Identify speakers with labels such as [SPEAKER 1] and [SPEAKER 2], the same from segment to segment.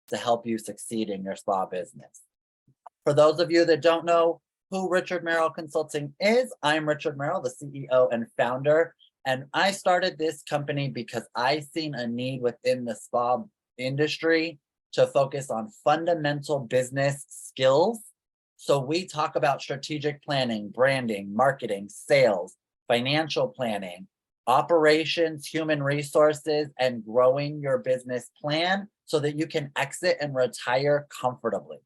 [SPEAKER 1] to help you succeed in your spa business. For those of you that don't know who Richard Merrill Consulting is, I'm Richard Merrill, the CEO and founder. And I started this company because I seen a need within the spa industry to focus on fundamental business skills. So we talk about strategic planning, branding, marketing, sales, financial planning, operations, human resources, and growing your business plan so that you can exit and retire comfortably.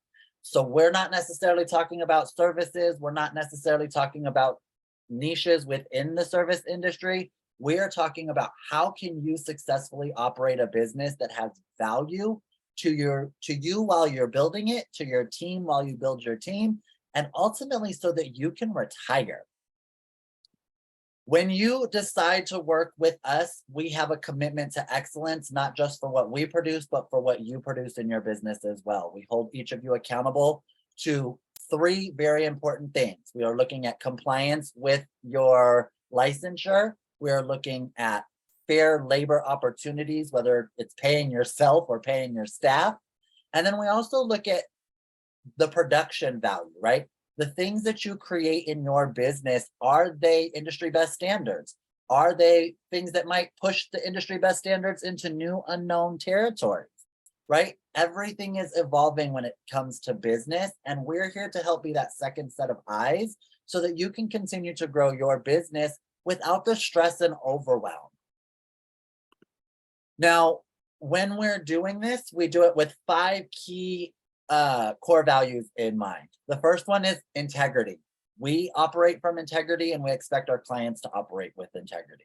[SPEAKER 1] So we're not necessarily talking about services. We're not necessarily talking about niches within the service industry. We are talking about how can you successfully operate a business that has value to you while you're building it, to your team while you build your team, and ultimately so that you can retire. When you decide to work with us, we have a commitment to excellence, not just for what we produce, but for what you produce in your business as well. We hold each of you accountable to 3 very important things. We are looking at compliance with your licensure. We are looking at fair labor opportunities, whether it's paying yourself or paying your staff. And then we also look at the production value, right? The things that you create in your business, are they industry best standards? Are they things that might push the industry best standards into new unknown territories, right? Everything is evolving when it comes to business, and we're here to help be that second set of eyes so that you can continue to grow your business without the stress and overwhelm. Now, when we're doing this, we do it with 5 key core values in mind. The first one is integrity. We operate from integrity and we expect our clients to operate with integrity.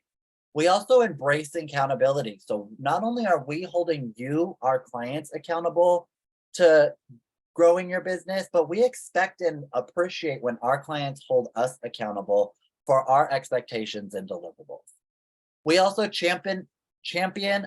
[SPEAKER 1] We also embrace accountability. So not only are we holding you, our clients, accountable to growing your business, but we expect and appreciate when our clients hold us accountable for our expectations and deliverables. We also champion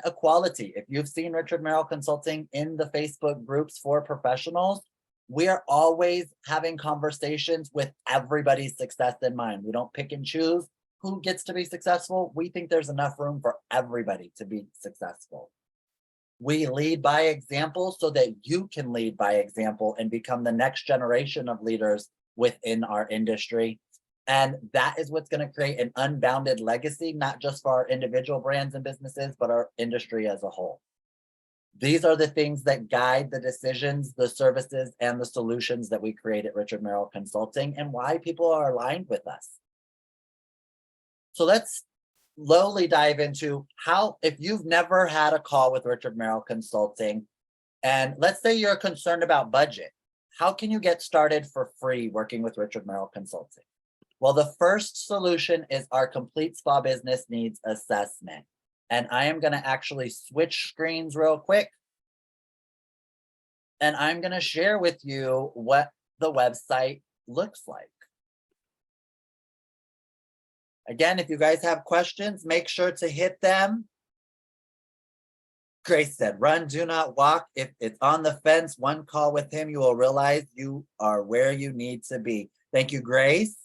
[SPEAKER 1] equality. If you've seen Richard Merrill Consulting in the Facebook groups for professionals, we are always having conversations with everybody's success in mind. We don't pick and choose who gets to be successful. We think there's enough room for everybody to be successful. We lead by example so that you can lead by example and become the next generation of leaders within our industry. And that is what's going to create an unbounded legacy, not just for our individual brands and businesses, but our industry as a whole. These are the things that guide the decisions, the services, and the solutions that we create at Richard Merrill Consulting and why people are aligned with us. So let's slowly dive into how, if you've never had a call with Richard Merrill Consulting, and let's say you're concerned about budget, how can you get started for free working with Richard Merrill Consulting? Well, the first solution is our complete spa business needs assessment. And I am going to actually switch screens real quick. And I'm going to share with you what the website looks like. Again, if you guys have questions, make sure to hit them. Grace said, run, do not walk. If it's on the fence, one call with him, you will realize you are where you need to be. Thank you, Grace.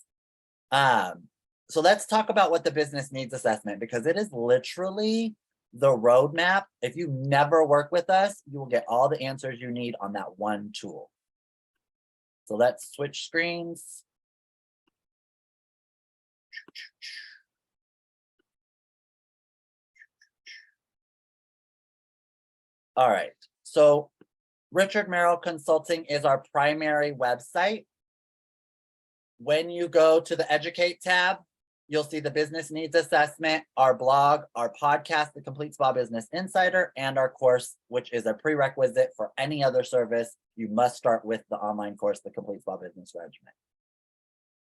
[SPEAKER 1] So let's talk about what the business needs assessment, because it is literally the roadmap. If you never work with us, you will get all the answers you need on that one tool. So let's switch screens. All right, so Richard Merrill Consulting is our primary website. When you go to the Educate tab, you'll see the business needs assessment, our blog, our podcast, the Complete Spa Business Insider, and our course, which is a prerequisite for any other service. You must start with the online course, the Complete Spa Business Regimen.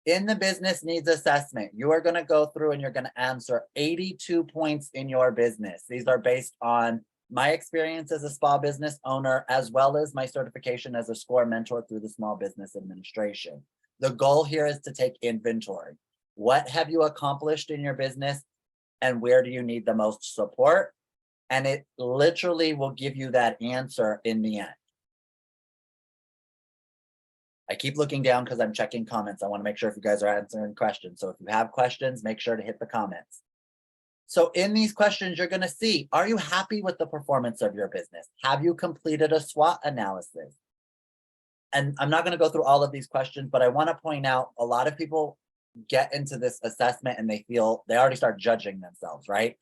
[SPEAKER 1] In the business needs assessment, you are going to go through and you're going to answer 82 points in your business. These are based on my experience as a spa business owner, as well as my certification as a SCORE mentor through the Small Business Administration. The goal here is to take inventory. What have you accomplished in your business and where do you need the most support? And it literally will give you that answer in the end. I keep looking down because I'm checking comments. I want to make sure if you guys are answering questions. So if you have questions, make sure to hit the comments. So in these questions, you're going to see, are you happy with the performance of your business? Have you completed a SWOT analysis? And I'm not going to go through all of these questions, but I want to point out a lot of people get into this assessment and they feel they already start judging themselves, right?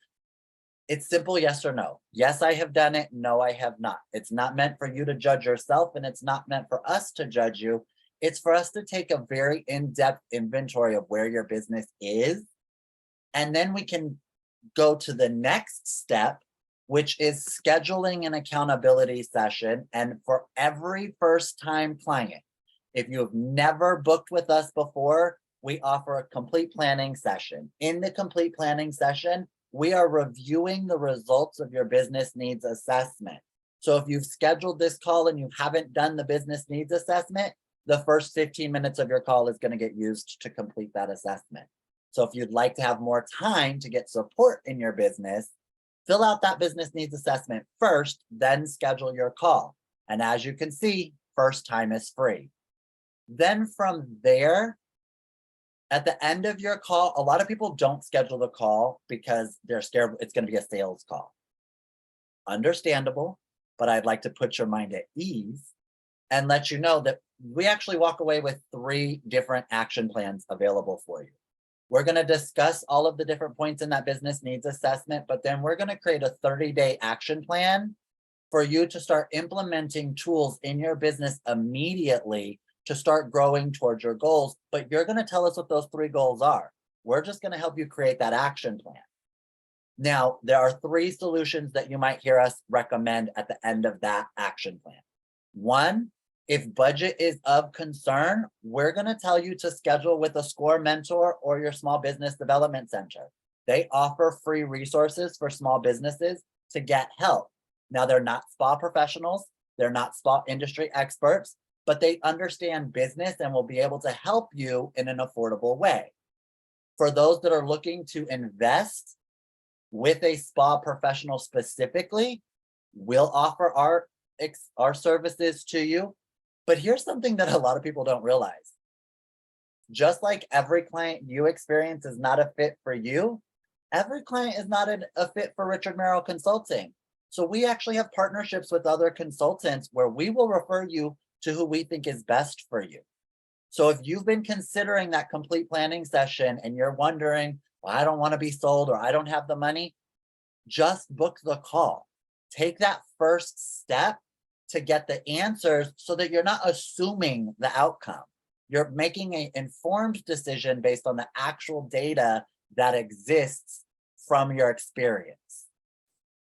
[SPEAKER 1] It's simple, yes or no. Yes, I have done it. No, I have not. It's not meant for you to judge yourself, and it's not meant for us to judge you. It's for us to take a very in-depth inventory of where your business is. And then we can go to the next step, which is scheduling an accountability session. And for every first-time client, if you have never booked with us before, we offer a complete planning session. In the complete planning session, we are reviewing the results of your business needs assessment. So if you've scheduled this call and you haven't done the business needs assessment, the first 15 minutes of your call is going to get used to complete that assessment. So if you'd like to have more time to get support in your business, fill out that business needs assessment first, then schedule your call. And as you can see, first time is free. Then from there, at the end of your call, a lot of people don't schedule the call because they're scared it's going to be a sales call. Understandable, but I'd like to put your mind at ease and let you know that we actually walk away with 3 different action plans available for you. We're going to discuss all of the different points in that business needs assessment, but then we're going to create a 30-day action plan for you to start implementing tools in your business immediately to start growing towards your goals. But you're going to tell us what those 3 goals are. We're just going to help you create that action plan. Now, there are 3 solutions that you might hear us recommend at the end of that action plan. 1, if budget is of concern, we're going to tell you to schedule with a SCORE mentor or your small business development center. They offer free resources for small businesses to get help. Now, they're not spa professionals, they're not spa industry experts, but they understand business and will be able to help you in an affordable way. For those that are looking to invest with a spa professional specifically, we'll offer our services to you. But here's something that a lot of people don't realize. Just like every client you experience is not a fit for you, every client is not a fit for Richard Merrill Consulting. So we actually have partnerships with other consultants where we will refer you to who we think is best for you. So if you've been considering that complete planning session and you're wondering, well, I don't want to be sold or I don't have the money, just book the call. Take that first step to get the answers so that you're not assuming the outcome. You're making an informed decision based on the actual data that exists from your experience.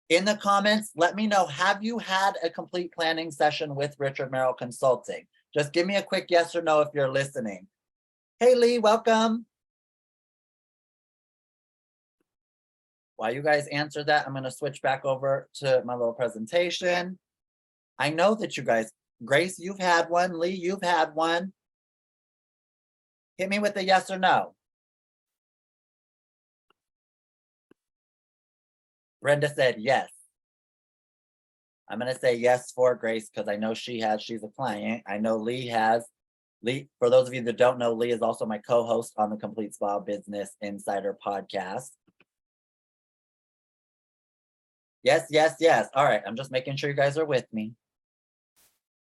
[SPEAKER 1] In the comments, let me know, have you had a complete planning session with Richard Merrill Consulting? Just give me a quick yes or no if you're listening. Hey, Lee, welcome. While you guys answer that, I'm going to switch back over to my little presentation. I know that you guys, Grace, you've had one. Lee, you've had one. Hit me with a yes or no. Brenda said yes. I'm going to say yes for Grace because I know she's a client. I know Lee has. Lee, for those of you that don't know, Lee is also my co-host on the Complete Spa Business Insider podcast. Yes, yes, yes. All right, I'm just making sure you guys are with me.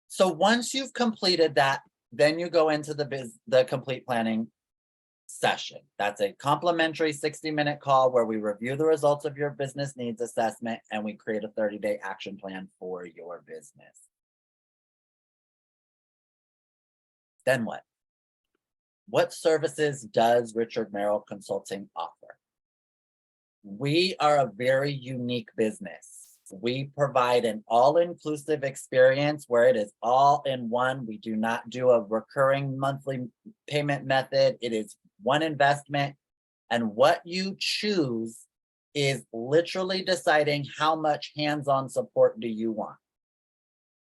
[SPEAKER 1] So once you've completed that, then you go into the complete planning session. That's a complimentary 60-minute call where we review the results of your business needs assessment and we create a 30-day action plan for your business. Then what? What services does Richard Merrill Consulting offer? We are a very unique business. We provide an all-inclusive experience where it is all in one. We do not do a recurring monthly payment method. It is one investment. And what you choose is literally deciding how much hands-on support do you want.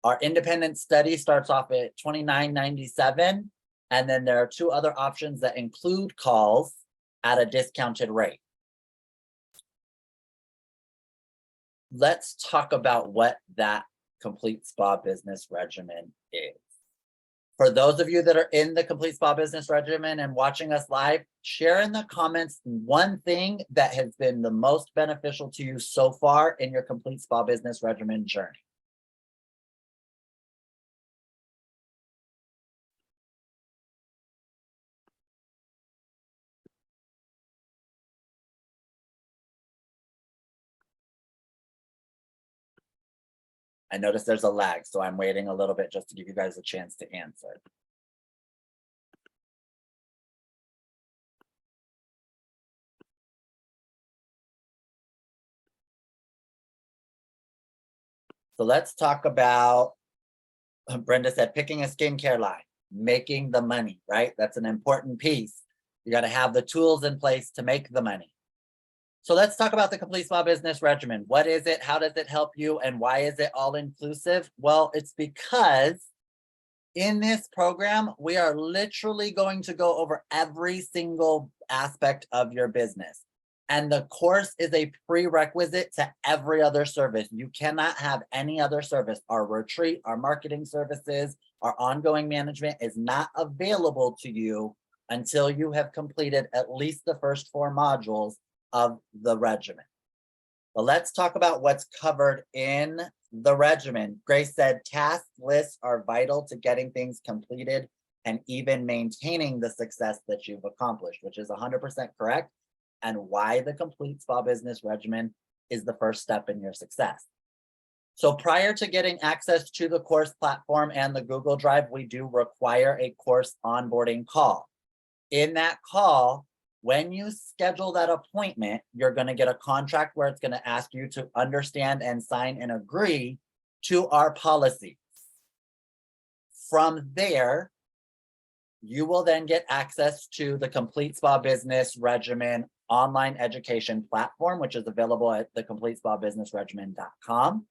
[SPEAKER 1] Our independent study starts off at $29.97. And then there are 2 other options that include calls at a discounted rate. Let's talk about what that complete spa business regimen is. For those of you that are in the Complete Spa Business Regimen and watching us live, share in the comments one thing that has been the most beneficial to you so far in your Complete Spa Business Regimen journey. I notice there's a lag, so I'm waiting a little bit just to give you guys a chance to answer. So let's talk about, Brenda said, picking a skincare line, making the money, right? That's an important piece. You got to have the tools in place to make the money. So let's talk about the Complete Spa Business Regimen. What is it? How does it help you? And why is it all inclusive? Well, it's because in this program, we are literally going to go over every single aspect of your business. And the course is a prerequisite to every other service. You cannot have any other service. Our retreat, our marketing services, our ongoing management is not available to you until you have completed at least the first 4 modules of the regimen. But let's talk about what's covered in the regimen. Grace said task lists are vital to getting things completed and even maintaining the success that you've accomplished, which is 100% correct, and why the Complete Spa Business Regimen is the first step in your success. So prior to getting access to the course platform and the Google Drive, we do require a course onboarding call. In that call, when you schedule that appointment, you're going to get a contract where it's going to ask you to understand and sign and agree to our policies. From there, you will then get access to the Complete Spa Business Regimen online education platform, which is available at thecompletespabusinessregimen.com.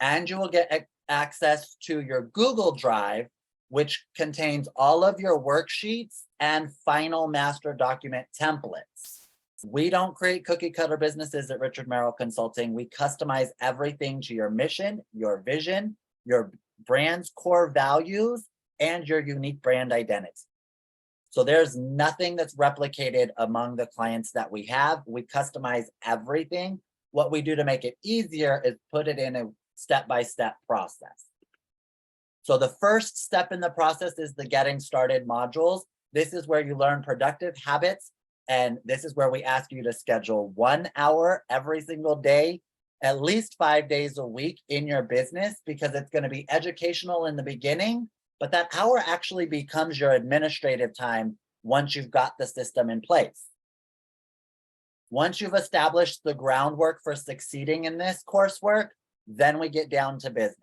[SPEAKER 1] And you will get access to your Google Drive, which contains all of your worksheets and final master document templates. We don't create cookie cutter businesses at Richard Merrill Consulting. We customize everything to your mission, your vision, your brand's core values, and your unique brand identity. So there's nothing that's replicated among the clients that we have. We customize everything. What we do to make it easier is put it in a step-by-step process. So the first step in the process is the getting started modules. This is where you learn productive habits. And this is where we ask you to schedule 1 hour every single day, at least 5 days a week in your business, because it's going to be educational in the beginning, but that hour actually becomes your administrative time once you've got the system in place. Once you've established the groundwork for succeeding in this coursework, then we get down to business.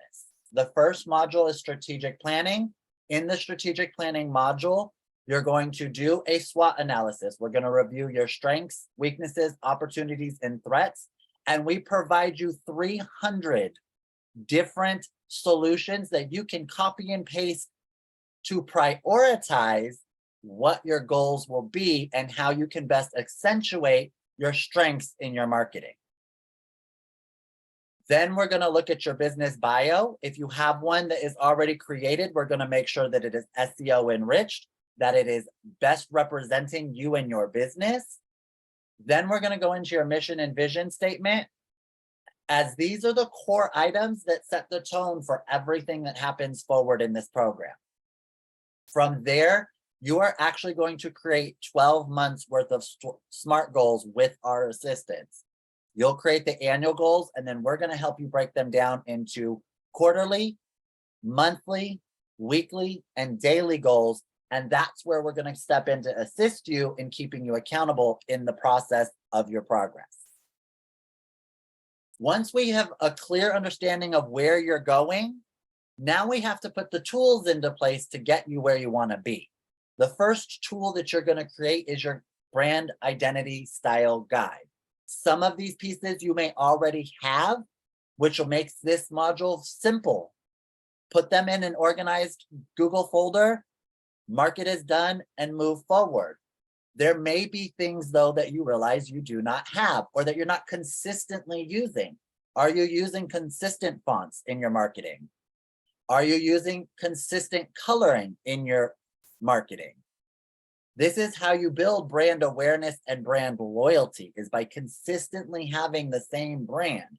[SPEAKER 1] The first module is strategic planning. In the strategic planning module, you're going to do a SWOT analysis. We're going to review your strengths, weaknesses, opportunities, and threats. And we provide you 300 different solutions that you can copy and paste to prioritize what your goals will be and how you can best accentuate your strengths in your marketing. Then we're going to look at your business bio. If you have one that is already created, we're going to make sure that it is SEO enriched, that it is best representing you and your business. Then we're going to go into your mission and vision statement, as these are the core items that set the tone for everything that happens forward in this program. From there, you are actually going to create 12 months worth of SMART goals with our assistance. You'll create the annual goals, and then we're going to help you break them down into quarterly, monthly, weekly, and daily goals. And that's where we're going to step in to assist you in keeping you accountable in the process of your progress. Once we have a clear understanding of where you're going, now we have to put the tools into place to get you where you want to be. The first tool that you're going to create is your brand identity style guide. Some of these pieces you may already have, which will make this module simple. Put them in an organized Google folder, mark it as done, and move forward. There may be things, though, that you realize you do not have or that you're not consistently using. Are you using consistent fonts in your marketing? Are you using consistent coloring in your marketing? This is how you build brand awareness and brand loyalty, is by consistently having the same brand.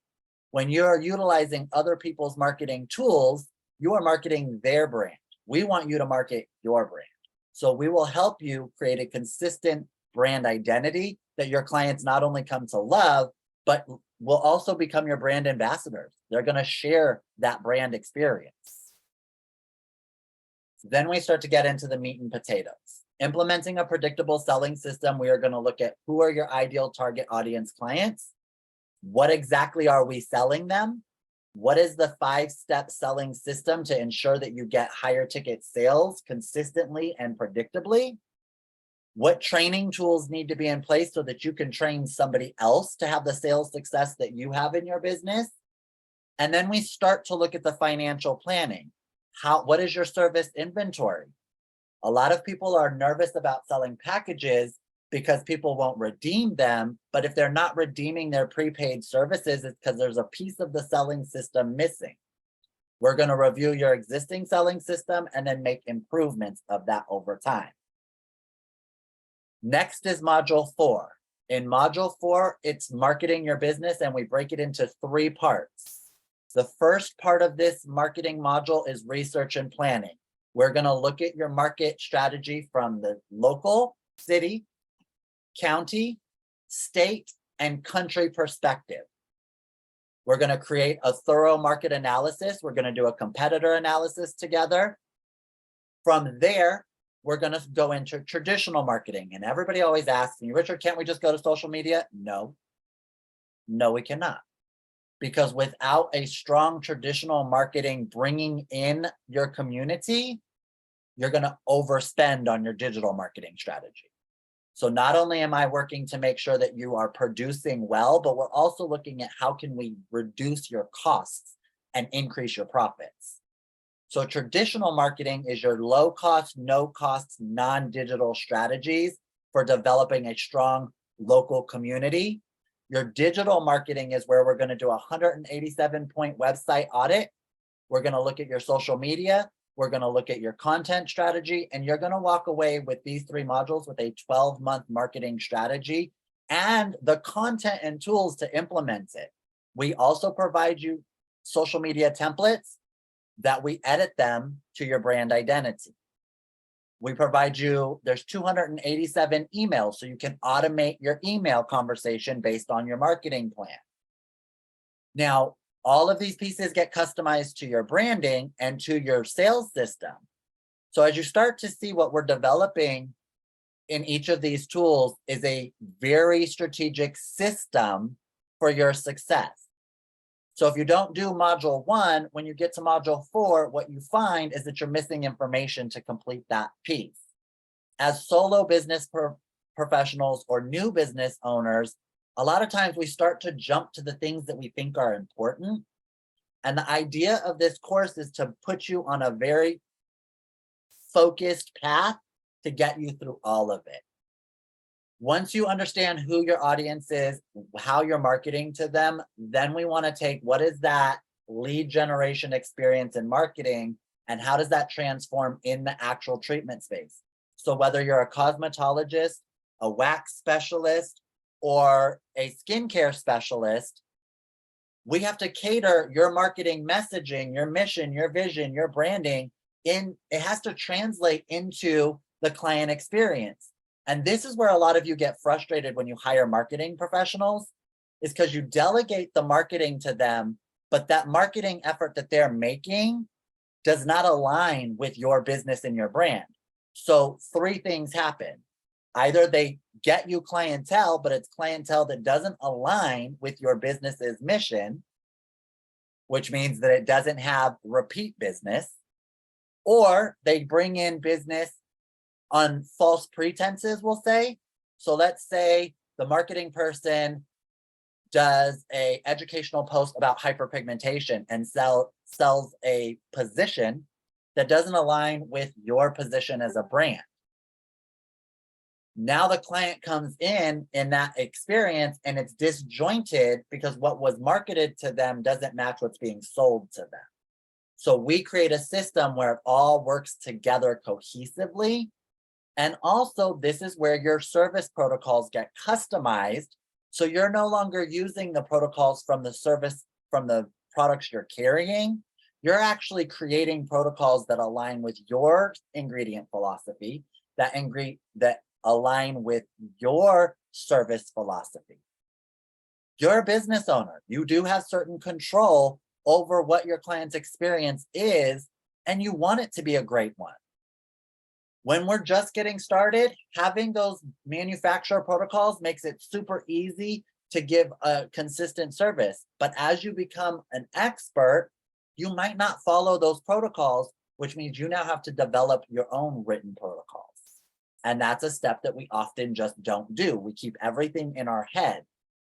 [SPEAKER 1] When you're utilizing other people's marketing tools, you are marketing their brand. We want you to market your brand. So we will help you create a consistent brand identity that your clients not only come to love, but will also become your brand ambassadors. They're going to share that brand experience. Then we start to get into the meat and potatoes. Implementing a predictable selling system, we are going to look at who are your ideal target audience clients. What exactly are we selling them? What is the 5-step selling system to ensure that you get higher ticket sales consistently and predictably? What training tools need to be in place so that you can train somebody else to have the sales success that you have in your business? And then we start to look at the financial planning. What is your service inventory? A lot of people are nervous about selling packages because people won't redeem them. But if they're not redeeming their prepaid services, it's because there's a piece of the selling system missing. We're going to review your existing selling system and then make improvements of that over time. Next is module 4. In module 4, it's marketing your business, and we break it into 3 parts. The first part of this marketing module is research and planning. We're going to look at your market strategy from the local, city, county, state, and country perspective. We're going to create a thorough market analysis. We're going to do a competitor analysis together. From there, we're going to go into traditional marketing. And everybody always asks me, Richard, can't we just go to social media? No, we cannot. Because without a strong traditional marketing bringing in your community, you're going to overspend on your digital marketing strategy. So not only am I working to make sure that you are producing well, but we're also looking at how can we reduce your costs and increase your profits. So traditional marketing is your low cost, no cost, non-digital strategies for developing a strong local community. Your digital marketing is where we're going to do a 187-point website audit. We're going to look at your social media. We're going to look at your content strategy, and you're going to walk away with these 3 modules with a 12-month marketing strategy and the content and tools to implement it. We also provide you social media templates that we edit them to your brand identity. We provide you, there's 287 emails, so you can automate your email conversation based on your marketing plan. Now, all of these pieces get customized to your branding and to your sales system. So as you start to see what we're developing in each of these tools is a very strategic system for your success. So if you don't do module 1, when you get to module 4, what you find is that you're missing information to complete that piece. As solo business professionals or new business owners, a lot of times we start to jump to the things that we think are important. And the idea of this course is to put you on a very focused path to get you through all of it. Once you understand who your audience is, how you're marketing to them, then we want to take what is that lead generation experience in marketing and how does that transform in the actual treatment space. So whether you're a cosmetologist, a wax specialist, or a skincare specialist, we have to cater your marketing messaging, your mission, your vision, your branding it has to translate into the client experience. And this is where a lot of you get frustrated when you hire marketing professionals, is because you delegate the marketing to them, but that marketing effort that they're making does not align with your business and your brand. So 3 things happen. Either they get you clientele, but it's clientele that doesn't align with your business's mission, which means that it doesn't have repeat business, or they bring in business on false pretenses, we'll say. So let's say the marketing person does a educational post about hyperpigmentation and sells a position that doesn't align with your position as a brand. Now the client comes in that experience and it's disjointed because what was marketed to them doesn't match what's being sold to them. So we create a system where it all works together cohesively. And also, this is where your service protocols get customized. So you're no longer using the protocols from the products you're carrying. You're actually creating protocols that align with your ingredient philosophy, that align with your service philosophy. You're a business owner. You do have certain control over what your client's experience is, and you want it to be a great one. When we're just getting started, having those manufacturer protocols makes it super easy to give a consistent service. But as you become an expert, you might not follow those protocols, which means you now have to develop your own written protocols. And that's a step that we often just don't do. We keep everything in our head.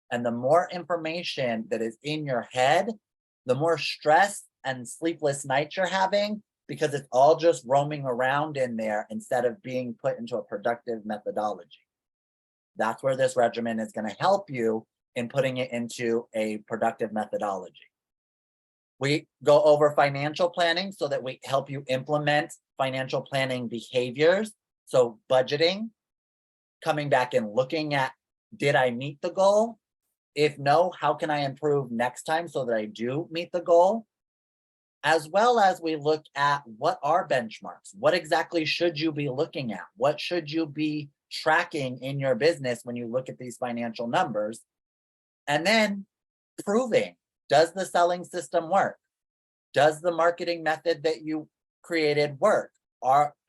[SPEAKER 1] And the more information that is in your head, the more stress and sleepless nights you're having, because it's all just roaming around in there instead of being put into a productive methodology. That's where this regimen is going to help you in putting it into a productive methodology. We go over financial planning so that we help you implement financial planning behaviors. So budgeting, coming back and looking at, did I meet the goal? If no, how can I improve next time so that I do meet the goal? As well as we look at, what are benchmarks? What exactly should you be looking at? What should you be tracking in your business when you look at these financial numbers? And then proving, does the selling system work? Does the marketing method that you created work?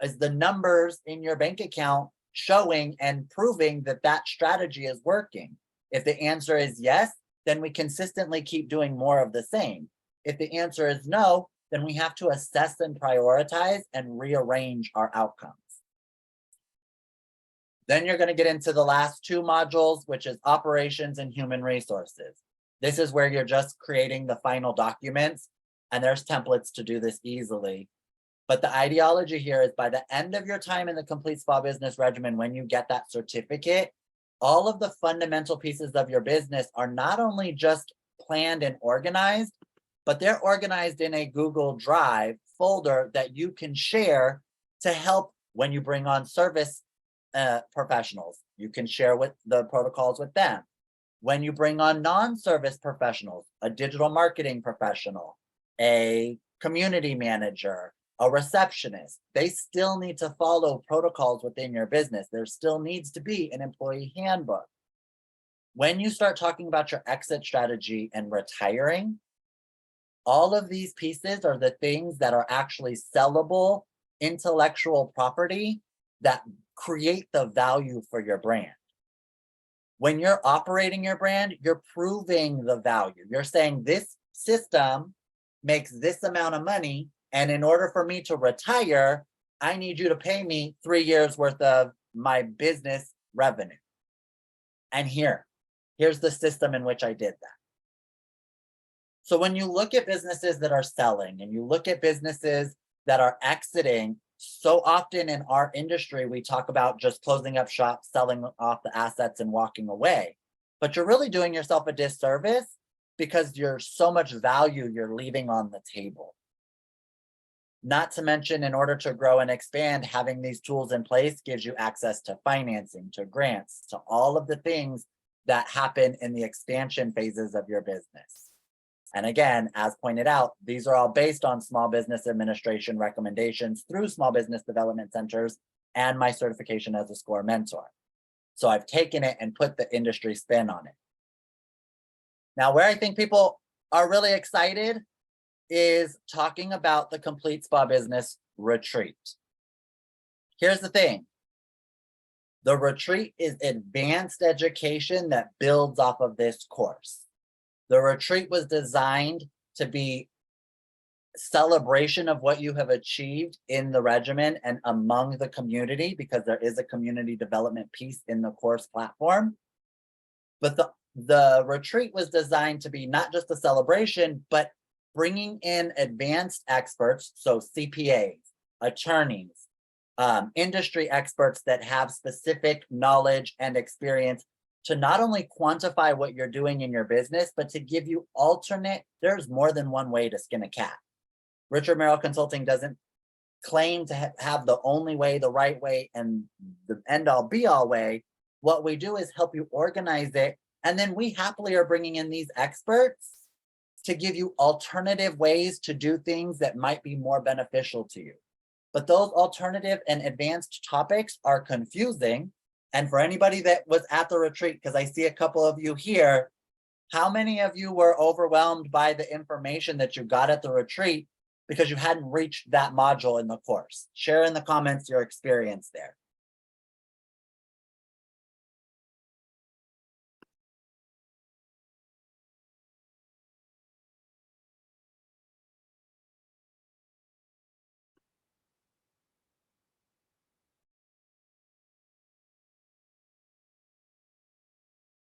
[SPEAKER 1] Is the numbers in your bank account showing and proving that that strategy is working? If the answer is yes, then we consistently keep doing more of the same. If the answer is no, then we have to assess and prioritize and rearrange our outcomes. Then you're going to get into the last two modules, which is operations and human resources. This is where you're just creating the final documents, and there's templates to do this easily. But the ideology here is, by the end of your time in the Complete Spa Business Regimen, when you get that certificate, all of the fundamental pieces of your business are not only just planned and organized, but they're organized in a Google Drive folder that you can share to help when you bring on service professionals. You can share with the protocols with them. When you bring on non-service professionals, a digital marketing professional, a community manager, a receptionist, they still need to follow protocols within your business. There still needs to be an employee handbook. When you start talking about your exit strategy and retiring, all of these pieces are the things that are actually sellable intellectual property that create the value for your brand. When you're operating your brand, you're proving the value. You're saying, this system makes this amount of money, and in order for me to retire, I need you to pay me 3 years worth of my business revenue. And here's the system in which I did that. So when you look at businesses that are selling and you look at businesses that are exiting, so often in our industry, we talk about just closing up shop, selling off the assets and walking away. But you're really doing yourself a disservice, because there's so much value you're leaving on the table. Not to mention, in order to grow and expand, having these tools in place gives you access to financing, to grants, to all of the things that happen in the expansion phases of your business. And again, as pointed out, these are all based on Small Business Administration recommendations through Small Business Development Centers and my certification as a SCORE mentor. So I've taken it and put the industry spin on it. Now, where I think people are really excited is talking about the Complete Spa Business Retreat. Here's the thing. The retreat is advanced education that builds off of this course. The retreat was designed to be celebration of what you have achieved in the regimen and among the community, because there is a community development piece in the course platform. But the retreat was designed to be not just a celebration, but bringing in advanced experts, so CPAs, attorneys, industry experts that have specific knowledge and experience to not only quantify what you're doing in your business, but to give you there's more than one way to skin a cat. Richard Merrill Consulting doesn't claim to have the only way, the right way, and the end all be all way. What we do is help you organize it. And then we happily are bringing in these experts to give you alternative ways to do things that might be more beneficial to you. But those alternative and advanced topics are confusing. And for anybody that was at the retreat, because I see a couple of you here, how many of you were overwhelmed by the information that you got at the retreat because you hadn't reached that module in the course? Share in the comments your experience there.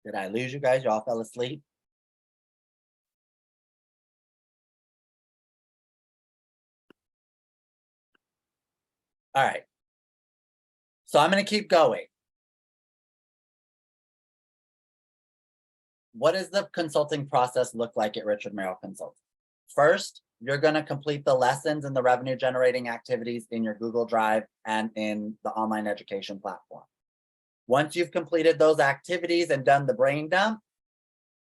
[SPEAKER 1] Did I lose you guys? Y'all fell asleep? All right. So I'm going to keep going. What does the consulting process look like at Richard Merrill Consulting? First, you're going to complete the lessons and the revenue generating activities in your Google Drive and in the online education platform. Once you've completed those activities and done the brain dump,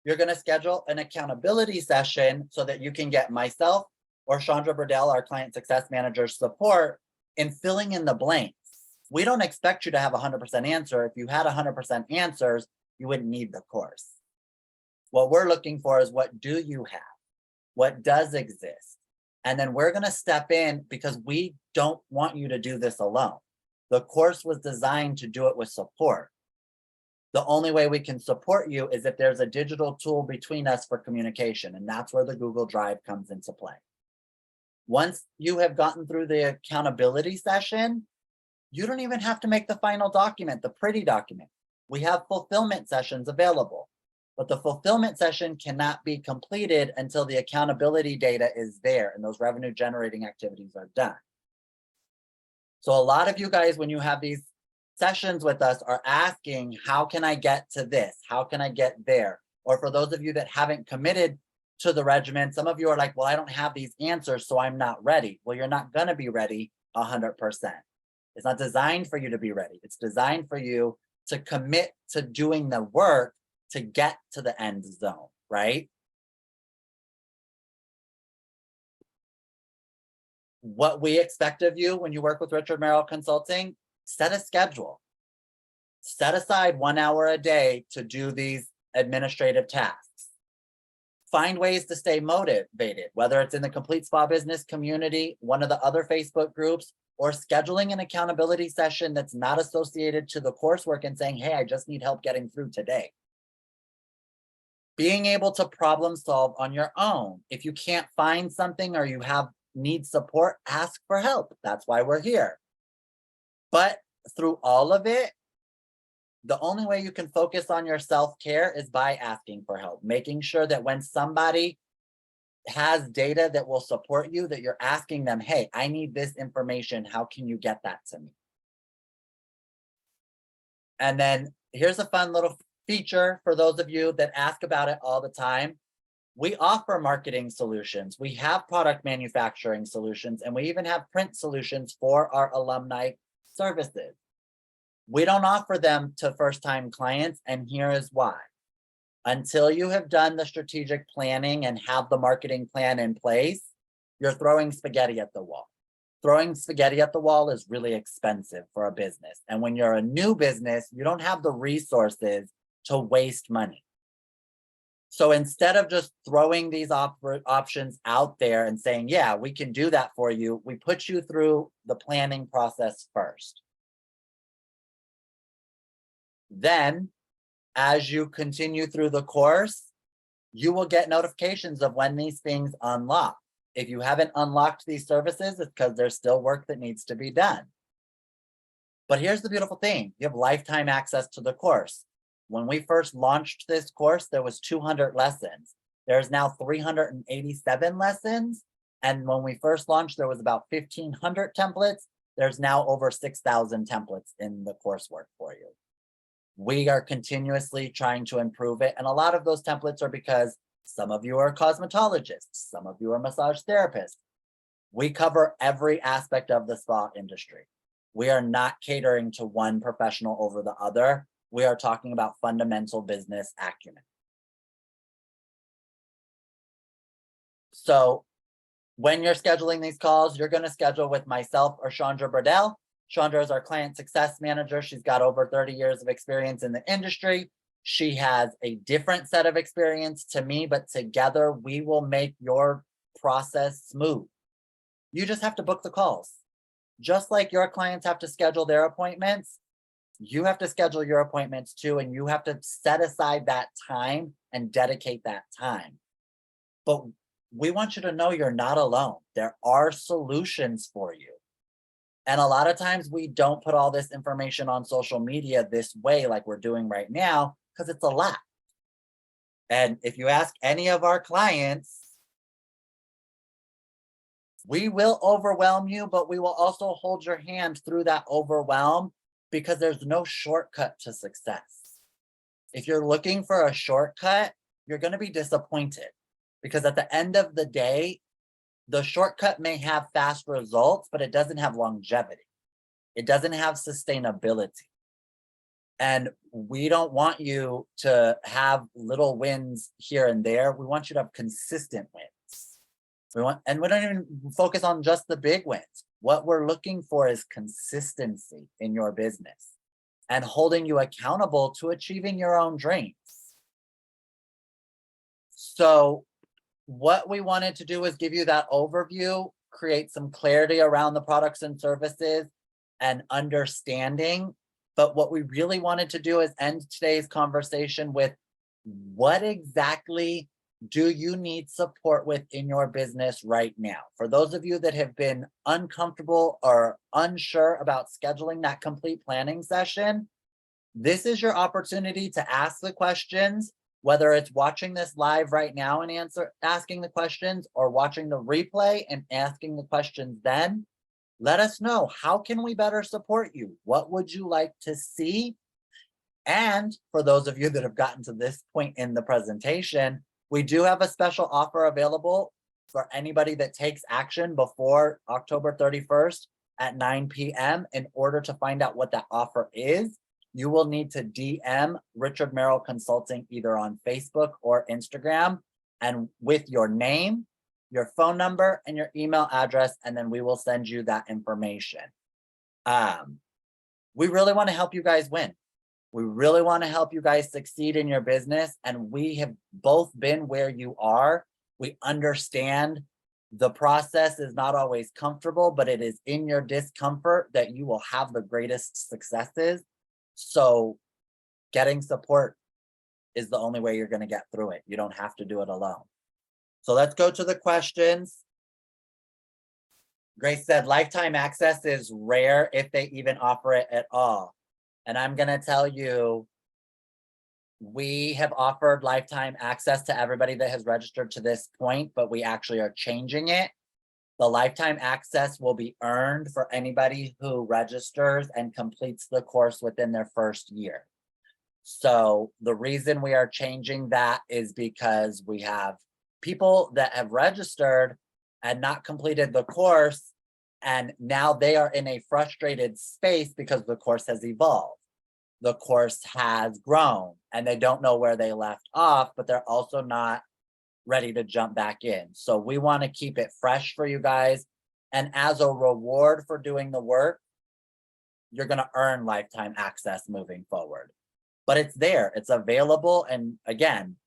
[SPEAKER 1] you're going to schedule an accountability session so that you can get myself or Chandra Burdell, our client success manager, support in filling in the blanks. We don't expect you to have 100% answer. If you had 100% answers, you wouldn't need the course. What we're looking for is, what do you have? What does exist? And then we're going to step in, because we don't want you to do this alone. The course was designed to do it with support. The only way we can support you is if there's a digital tool between us for communication, and that's where the Google Drive comes into play. Once you have gotten through the accountability session, you don't even have to make the final document, the pretty document. We have fulfillment sessions available, but the fulfillment session cannot be completed until the accountability data is there and those revenue generating activities are done. So a lot of you guys, when you have these sessions with us, are asking, how can I get to this? How can I get there? Or for those of you that haven't committed to the regimen, some of you are like, well, I don't have these answers, so I'm not ready. Well, you're not going to be ready 100%. It's not designed for you to be ready. It's designed for you to commit to doing the work to get to the end zone, right? What we expect of you when you work with Richard Merrill Consulting: set a schedule. Set aside 1 hour a day to do these administrative tasks. Find ways to stay motivated, whether it's in the Complete Spa Business community, one of the other Facebook groups, or scheduling an accountability session that's not associated to the coursework and saying, hey, I just need help getting through today. Being able to problem solve on your own. If you can't find something or you need support, ask for help. That's why we're here. But through all of it, the only way you can focus on your self-care is by asking for help, making sure that when somebody has data that will support you, that you're asking them, hey, I need this information. How can you get that to me? And then here's a fun little feature for those of you that ask about it all the time. We offer marketing solutions. We have product manufacturing solutions, and we even have print solutions for our alumni services. We don't offer them to first-time clients, and here is why. Until you have done the strategic planning and have the marketing plan in place, you're throwing spaghetti at the wall. Throwing spaghetti at the wall is really expensive for a business. And when you're a new business, you don't have the resources to waste money. So instead of just throwing these options out there and saying, yeah, we can do that for you, we put you through the planning process first. Then, as you continue through the course, you will get notifications of when these things unlock. If you haven't unlocked these services, it's because there's still work that needs to be done. But here's the beautiful thing. You have lifetime access to the course. When we first launched this course, there was 200 lessons. There's now 387 lessons. And when we first launched, there was about 1,500 templates. There's now over 6,000 templates in the coursework for you. We are continuously trying to improve it. And a lot of those templates are because some of you are cosmetologists, some of you are massage therapists. We cover every aspect of the spa industry. We are not catering to one professional over the other. We are talking about fundamental business acumen. So when you're scheduling these calls, you're going to schedule with myself or Chandra Burdell. Chandra is our client success manager. She's got over 30 years of experience in the industry. She has a different set of experience to me, but together we will make your process smooth. You just have to book the calls. Just like your clients have to schedule their appointments, you have to schedule your appointments too, and you have to set aside that time and dedicate that time. But we want you to know you're not alone. There are solutions for you. And a lot of times we don't put all this information on social media this way, like we're doing right now, because it's a lot. And if you ask any of our clients, we will overwhelm you, but we will also hold your hand through that overwhelm, because there's no shortcut to success. If you're looking for a shortcut, you're going to be disappointed, because at the end of the day, the shortcut may have fast results, but it doesn't have longevity. It doesn't have sustainability. And we don't want you to have little wins here and there. We want you to have consistent wins. And we don't even focus on just the big wins. What we're looking for is consistency in your business and holding you accountable to achieving your own dreams. So what we wanted to do was give you that overview, create some clarity around the products and services and understanding. But what we really wanted to do is end today's conversation with, what exactly do you need support with in your business right now? For those of you that have been uncomfortable or unsure about scheduling that complete planning session, this is your opportunity to ask the questions, whether it's watching this live right now and asking the questions, or watching the replay and asking the questions then. Let us know, how can we better support you? What would you like to see? And for those of you that have gotten to this point in the presentation, we do have a special offer available for anybody that takes action before October 31st at 9 p.m. In order to find out what that offer is, you will need to DM Richard Merrill Consulting either on Facebook or Instagram, and with your name, your phone number, and your email address, and then we will send you that information. We really want to help you guys win. We really want to help you guys succeed in your business, and we have both been where you are. We understand the process is not always comfortable, but it is in your discomfort that you will have the greatest successes. So getting support is the only way you're going to get through it. You don't have to do it alone. So let's go to the questions. Grace said, lifetime access is rare if they even offer it at all. And I'm going to tell you, we have offered lifetime access to everybody that has registered to this point, but we actually are changing it. The lifetime access will be earned for anybody who registers and completes the course within their first year. So the reason we are changing that is because we have people that have registered and not completed the course, and now they are in a frustrated space because the course has evolved. The course has grown and they don't know where they left off, but they're also not ready to jump back in. So we want to keep it fresh for you guys. And as a reward for doing the work, you're going to earn lifetime access moving forward. But it's there, it's available. And again,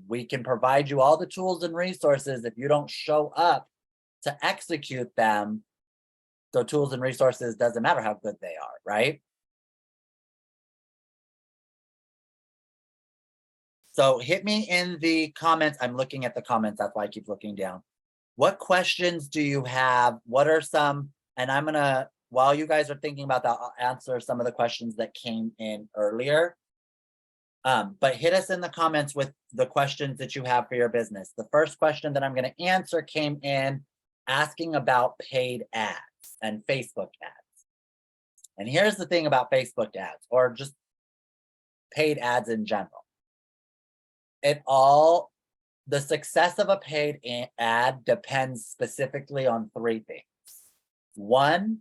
[SPEAKER 1] we can provide you all the tools and resources. If you don't show up to execute them, the tools and resources, doesn't matter how good they are, right? So hit me in the comments. I'm looking at the comments. That's why I keep looking down. What questions do you have? What are some, and I'm gonna, while you guys are thinking about that, I'll answer some of the questions that came in earlier. But hit us in the comments with the questions that you have for your business. The first question that I'm gonna answer came in asking about paid ads and Facebook ads. And here's the thing about Facebook ads, or just paid ads in general. It all the success of a paid ad depends specifically on three things. One,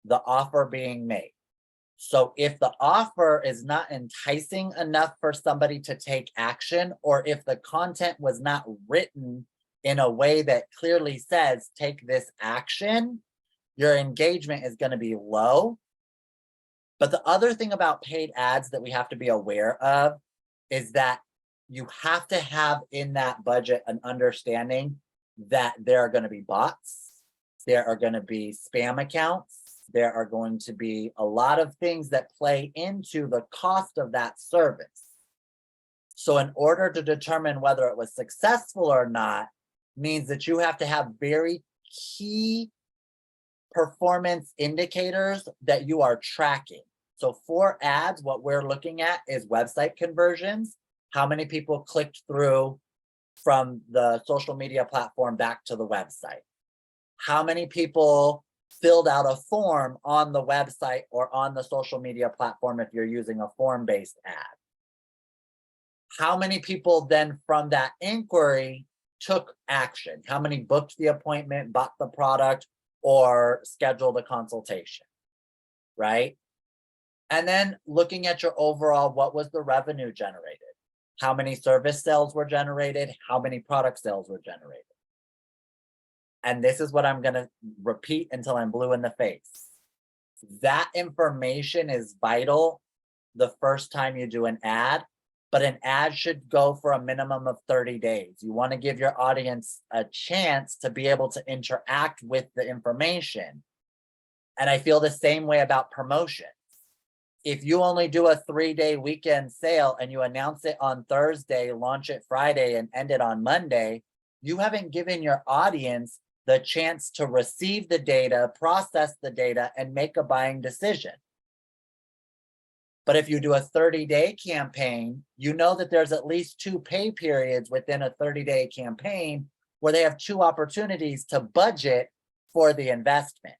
[SPEAKER 1] the offer being made. So if the offer is not enticing enough for somebody to take action, or if the content was not written in a way that clearly says, take this action, your engagement is going to be low. But the other thing about paid ads that we have to be aware of is that you have to have in that budget an understanding that there are going to be bots, there are going to be spam accounts, there are going to be a lot of things that play into the cost of that service. So in order to determine whether it was successful or not, means that you have to have very key performance indicators that you are tracking. So for ads, what we're looking at is website conversions. How many people clicked through from the social media platform back to the website? How many people filled out a form on the website or on the social media platform if you're using a form-based ad? How many people then from that inquiry took action? How many booked the appointment, bought the product, or scheduled a consultation, right? And then looking at your overall, what was the revenue generated? How many service sales were generated? How many product sales were generated? And this is what I'm going to repeat until I'm blue in the face. That information is vital the first time you do an ad, but an ad should go for a minimum of 30 days. You want to give your audience a chance to be able to interact with the information. And I feel the same way about promotions. If you only do a 3-day weekend sale and you announce it on Thursday, launch it Friday, and end it on Monday, you haven't given your audience the chance to receive the data, process the data, and make a buying decision. But if you do a 30-day campaign, you know that there's at least 2 pay periods within a 30-day campaign where they have 2 opportunities to budget for the investment.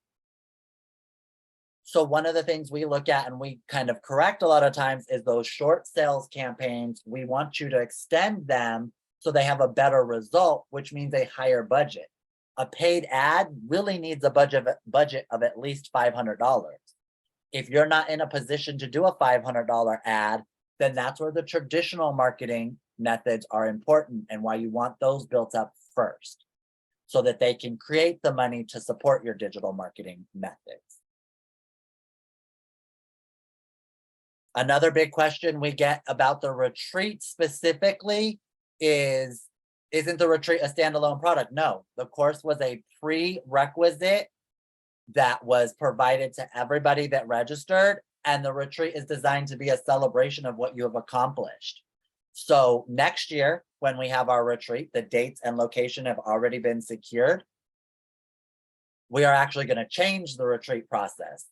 [SPEAKER 1] So one of the things we look at and we kind of correct a lot of times is those short sales campaigns. We want you to extend them so they have a better result, which means a higher budget. A paid ad really needs a budget of at least $500. If you're not in a position to do a $500 ad, then that's where the traditional marketing methods are important and why you want those built up first so that they can create the money to support your digital marketing methods. Another big question we get about the retreat specifically is, isn't the retreat a standalone product? No, the course was a prerequisite that was provided to everybody that registered, and the retreat is designed to be a celebration of what you have accomplished. So next year, when we have our retreat, the dates and location have already been secured. We are actually going to change the retreat process.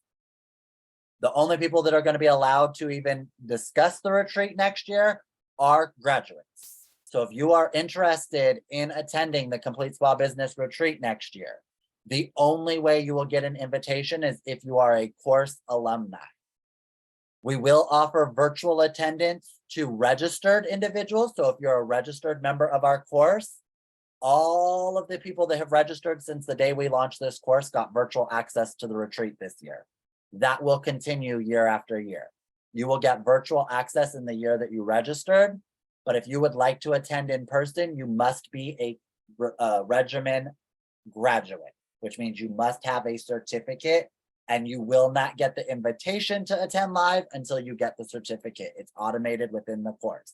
[SPEAKER 1] The only people that are going to be allowed to even discuss the retreat next year are graduates. So if you are interested in attending the Complete Spa Business Retreat next year, the only way you will get an invitation is if you are a course alumni. We will offer virtual attendance to registered individuals. So if you're a registered member of our course, all of the people that have registered since the day we launched this course got virtual access to the retreat this year. That will continue year after year. You will get virtual access in the year that you registered, but if you would like to attend in person, you must be a Regimen graduate, which means you must have a certificate, and you will not get the invitation to attend live until you get the certificate. It's automated within the course.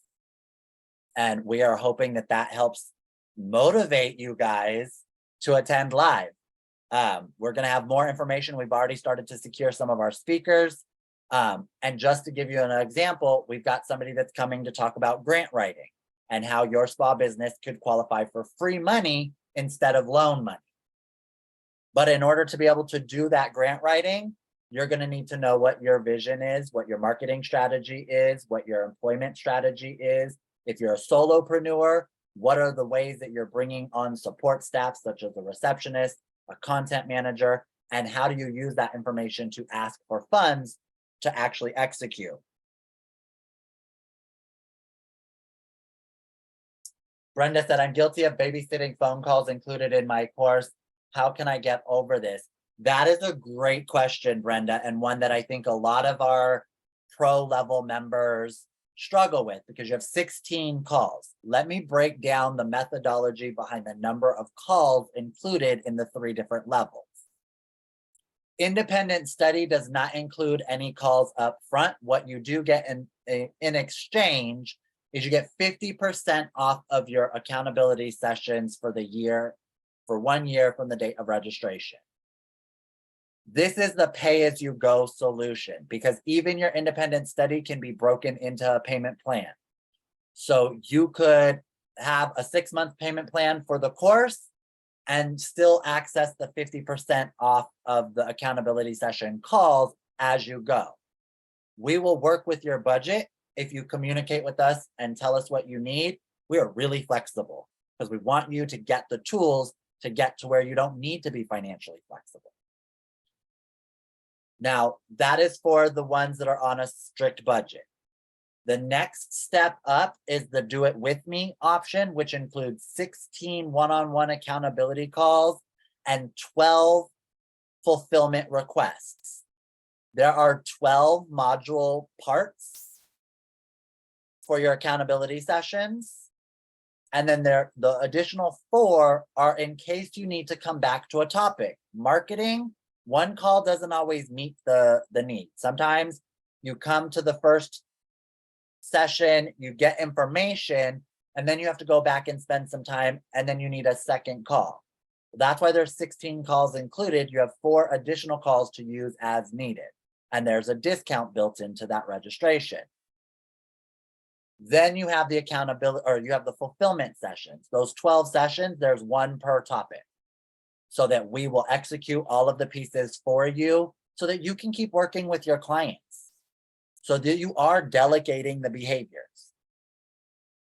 [SPEAKER 1] And we are hoping that that helps motivate you guys to attend live. We're going to have more information. We've already started to secure some of our speakers. And just to give you an example, we've got somebody that's coming to talk about grant writing and how your spa business could qualify for free money instead of loan money. But in order to be able to do that grant writing, you're going to need to know what your vision is, what your marketing strategy is, what your employment strategy is. If you're a solopreneur, what are the ways that you're bringing on support staff, such as a receptionist, a content manager, and how do you use that information to ask for funds to actually execute? Brenda said, I'm guilty of babysitting phone calls included in my course. How can I get over this? That is a great question, Brenda, and one that I think a lot of our pro level members struggle with because you have 16 calls. Let me break down the methodology behind the number of calls included in the 3 different levels. Independent study does not include any calls up front. What you do get in exchange is you get 50% off of your accountability sessions for the year, for 1 year from the date of registration. This is the pay-as-you-go solution because even your independent study can be broken into a payment plan. So you could have a 6-month payment plan for the course and still access the 50% off of the accountability session calls as you go. We will work with your budget if you communicate with us and tell us what you need. We are really flexible because we want you to get the tools to get to where you don't need to be financially flexible. Now, that is for the ones that are on a strict budget. The next step up is the do it with me option, which includes 16 one-on-one accountability calls and 12 fulfillment requests. There are 12 module parts for your accountability sessions. And then the additional 4 are in case you need to come back to a topic. Marketing, 1 call doesn't always meet the need. Sometimes you come to the first session, you get information, and then you have to go back and spend some time, and then you need a second call. That's why there's 16 calls included. You have 4 additional calls to use as needed, and there's a discount built into that registration. Then you have the accountability, or you have the fulfillment sessions. Those 12 sessions, there's 1 per topic, so that we will execute all of the pieces for you so that you can keep working with your clients, so that you are delegating the behaviors.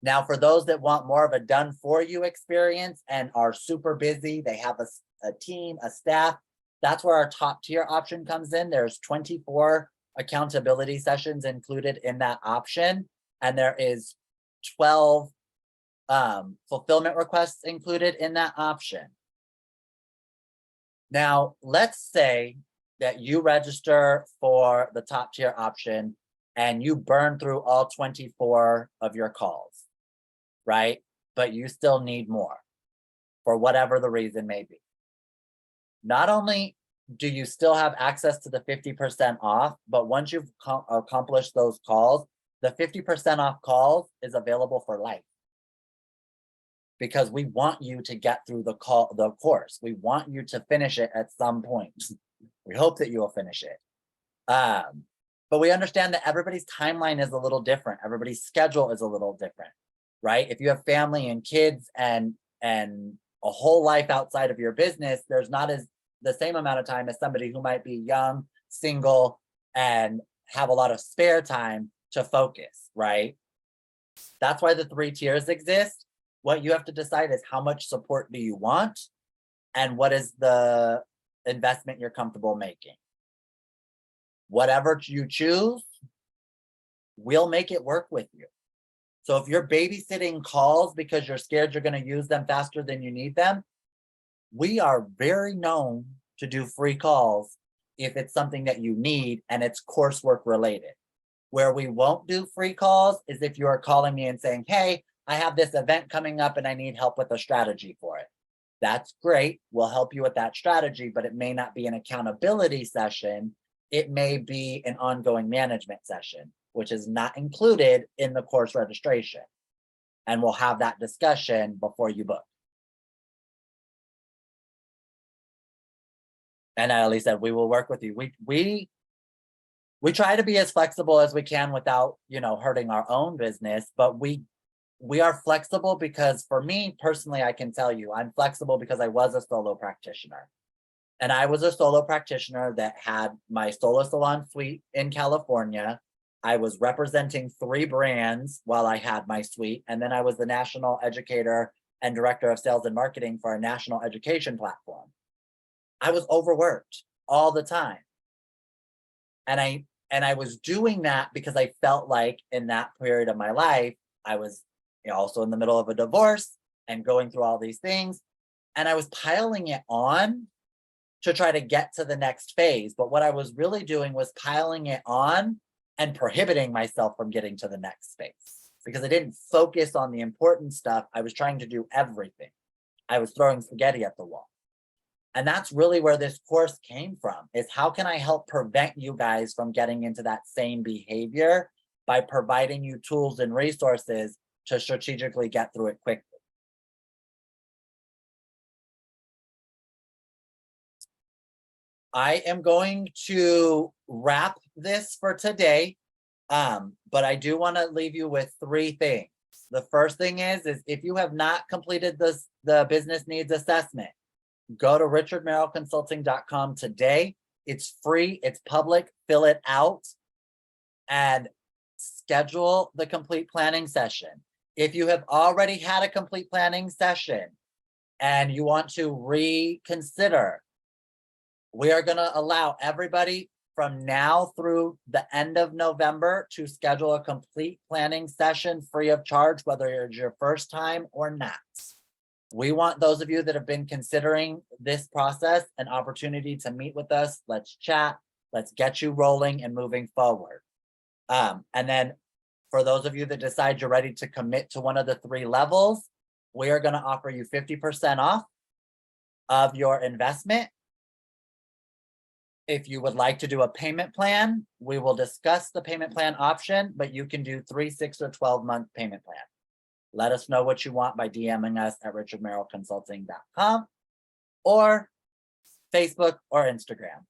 [SPEAKER 1] Now, for those that want more of a done for you experience and are super busy, they have a team, a staff, that's where our top tier option comes in. There's 24 accountability sessions included in that option. And there is 12 fulfillment requests included in that option. Now, let's say that you register for the top tier option and you burn through all 24 of your calls, right? But you still need more for whatever the reason may be. Not only do you still have access to the 50% off, but once you've accomplished those calls, the 50% off calls is available for life. Because we want you to get through the course. We want you to finish it at some point. We hope that you will finish it. But we understand that everybody's timeline is a little different. Everybody's schedule is a little different, right? If you have family and kids and a whole life outside of your business, there's not the same amount of time as somebody who might be young, single, and have a lot of spare time to focus, right? That's why the 3 tiers exist. What you have to decide is how much support do you want and what is the investment you're comfortable making. Whatever you choose, we'll make it work with you. So if you're babysitting calls because you're scared you're going to use them faster than you need them, we are very known to do free calls if it's something that you need and it's coursework related. Where we won't do free calls is if you are calling me and saying, hey, I have this event coming up and I need help with a strategy for it. That's great. We'll help you with that strategy, but it may not be an accountability session. It may be an ongoing management session, which is not included in the course registration. And we'll have that discussion before you book. And Ali said, we will work with you. We try to be as flexible as we can without, hurting our own business, but we are flexible because for me personally, I can tell you, I'm flexible because I was a solo practitioner. And I was a solo practitioner that had my solo salon suite in California. I was representing 3 brands while I had my suite. And then I was the national educator and director of sales and marketing for a national education platform. I was overworked all the time. And I was doing that because I felt like in that period of my life, I was also in the middle of a divorce. and going through all these things. And I was piling it on to try to get to the next phase. But what I was really doing was piling it on and prohibiting myself from getting to the next phase because I didn't focus on the important stuff. I was trying to do everything. I was throwing spaghetti at the wall. And that's really where this course came from, is how can I help prevent you guys from getting into that same behavior by providing you tools and resources to strategically get through it quickly. I am going to wrap this for today, but I do want to leave you with 3 things. The first thing is if you have not completed the business needs assessment, go to richardmerrillconsulting.com today. It's free, it's public, fill it out and schedule the complete planning session. If you have already had a complete planning session and you want to reconsider, we are going to allow everybody from now through the end of November to schedule a complete planning session free of charge, whether it's your first time or not. We want those of you that have been considering this process an opportunity to meet with us. Let's chat. Let's get you rolling and moving forward. And then for those of you that decide you're ready to commit to one of the 3 levels, we are going to offer you 50% off of your investment. If you would like to do a payment plan, we will discuss the payment plan option, but you can do 3, 6, or 12-month payment plan. Let us know what you want by DMing us at richardmerrillconsulting.com or Facebook or Instagram.